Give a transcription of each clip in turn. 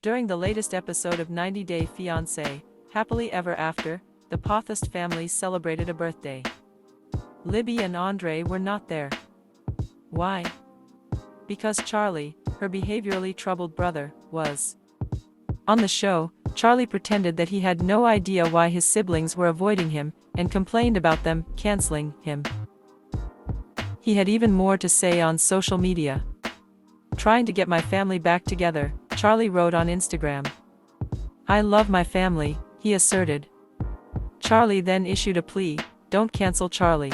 During the latest episode of 90 Day Fiance, Happily Ever After, the Potthast family celebrated a birthday. Libby and Andrei were not there. Why? Because Charlie, her behaviorally troubled brother, was. On the show, Charlie pretended that he had no idea why his siblings were avoiding him, and complained about them canceling him. He had even more to say on social media. "Trying to get my family back together," Charlie wrote on Instagram. "I love my family," he asserted. Charlie then issued a plea, "Don't cancel Charlie."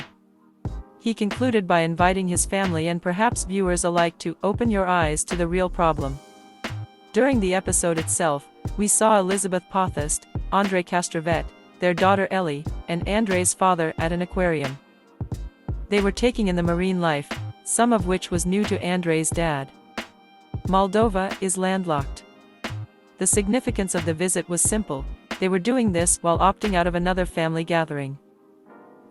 He concluded by inviting his family and perhaps viewers alike to open your eyes to the real problem. During the episode itself, we saw Elizabeth Potthast, Andrei Castrovet, their daughter Ellie, and Andrei's father at an aquarium. They were taking in the marine life, some of which was new to Andrei's dad. Moldova is landlocked. The significance of the visit was simple: they were doing this while opting out of another family gathering.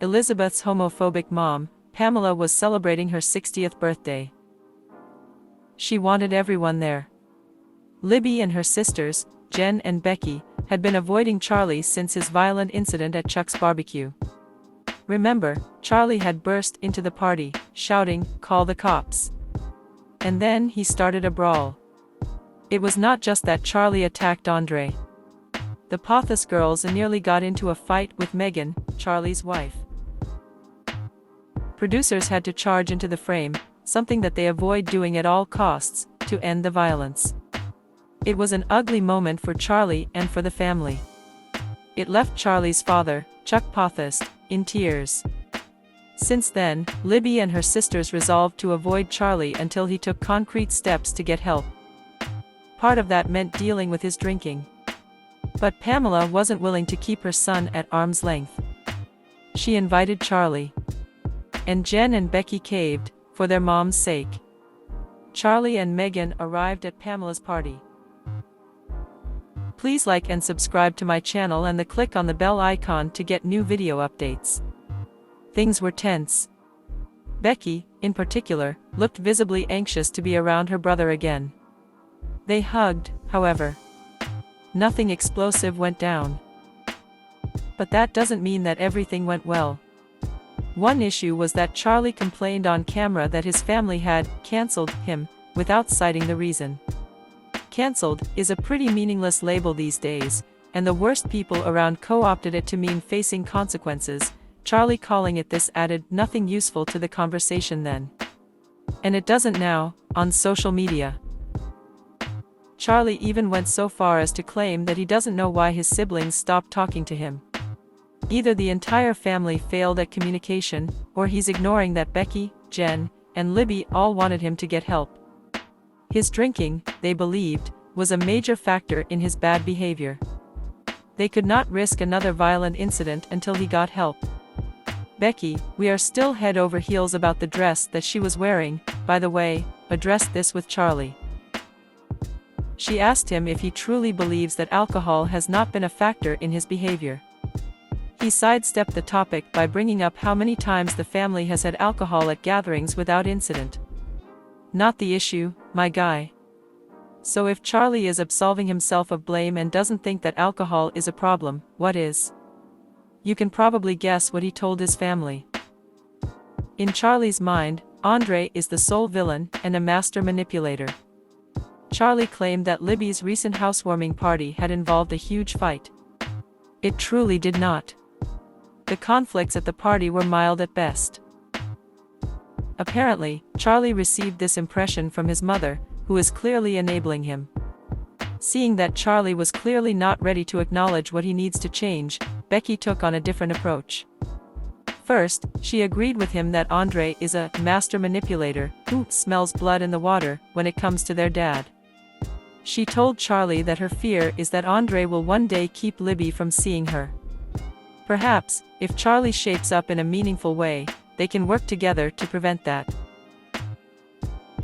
Elizabeth's homophobic mom, Pamela, was celebrating her 60th birthday. She wanted everyone there. Libby and her sisters, Jen and Becky, had been avoiding Charlie since his violent incident at Chuck's barbecue. Remember, Charlie had burst into the party, shouting, "Call the cops." And then he started a brawl. It was not just that Charlie attacked Andrei. The Potthast girls nearly got into a fight with Megan, Charlie's wife. Producers had to charge into the frame, something that they avoid doing at all costs, to end the violence. It was an ugly moment for Charlie and for the family. It left Charlie's father, Chuck Potthast, in tears. Since then, Libby and her sisters resolved to avoid Charlie until he took concrete steps to get help. Part of that meant dealing with his drinking. But Pamela wasn't willing to keep her son at arm's length. She invited Charlie. And Jen and Becky caved, for their mom's sake. Charlie and Megan arrived at Pamela's party. Please like and subscribe to my channel and click on the bell icon to get new video updates. Things were tense. Becky, in particular, looked visibly anxious to be around her brother again. They hugged, however. Nothing explosive went down. But that doesn't mean that everything went well. One issue was that Charlie complained on camera that his family had canceled him, without citing the reason. Cancelled is a pretty meaningless label these days, and the worst people around co-opted it to mean facing consequences. Charlie calling it this added nothing useful to the conversation then. And it doesn't now, on social media. Charlie even went so far as to claim that he doesn't know why his siblings stopped talking to him. Either the entire family failed at communication, or he's ignoring that Becky, Jen, and Libby all wanted him to get help. His drinking, they believed, was a major factor in his bad behavior. They could not risk another violent incident until he got help. Becky, we are still head over heels about the dress that she was wearing, by the way, addressed this with Charlie. She asked him if he truly believes that alcohol has not been a factor in his behavior. He sidestepped the topic by bringing up how many times the family has had alcohol at gatherings without incident. Not the issue, my guy. So if Charlie is absolving himself of blame and doesn't think that alcohol is a problem, what is? You can probably guess what he told his family. In Charlie's mind, Andrei is the sole villain and a master manipulator. Charlie claimed that Libby's recent housewarming party had involved a huge fight. It truly did not. The conflicts at the party were mild at best. Apparently, Charlie received this impression from his mother, who is clearly enabling him. Seeing that Charlie was clearly not ready to acknowledge what he needs to change, Becky took on a different approach. First, she agreed with him that Andrei is a master manipulator who smells blood in the water when it comes to their dad. She told Charlie that her fear is that Andrei will one day keep Libby from seeing her. Perhaps, if Charlie shapes up in a meaningful way, they can work together to prevent that.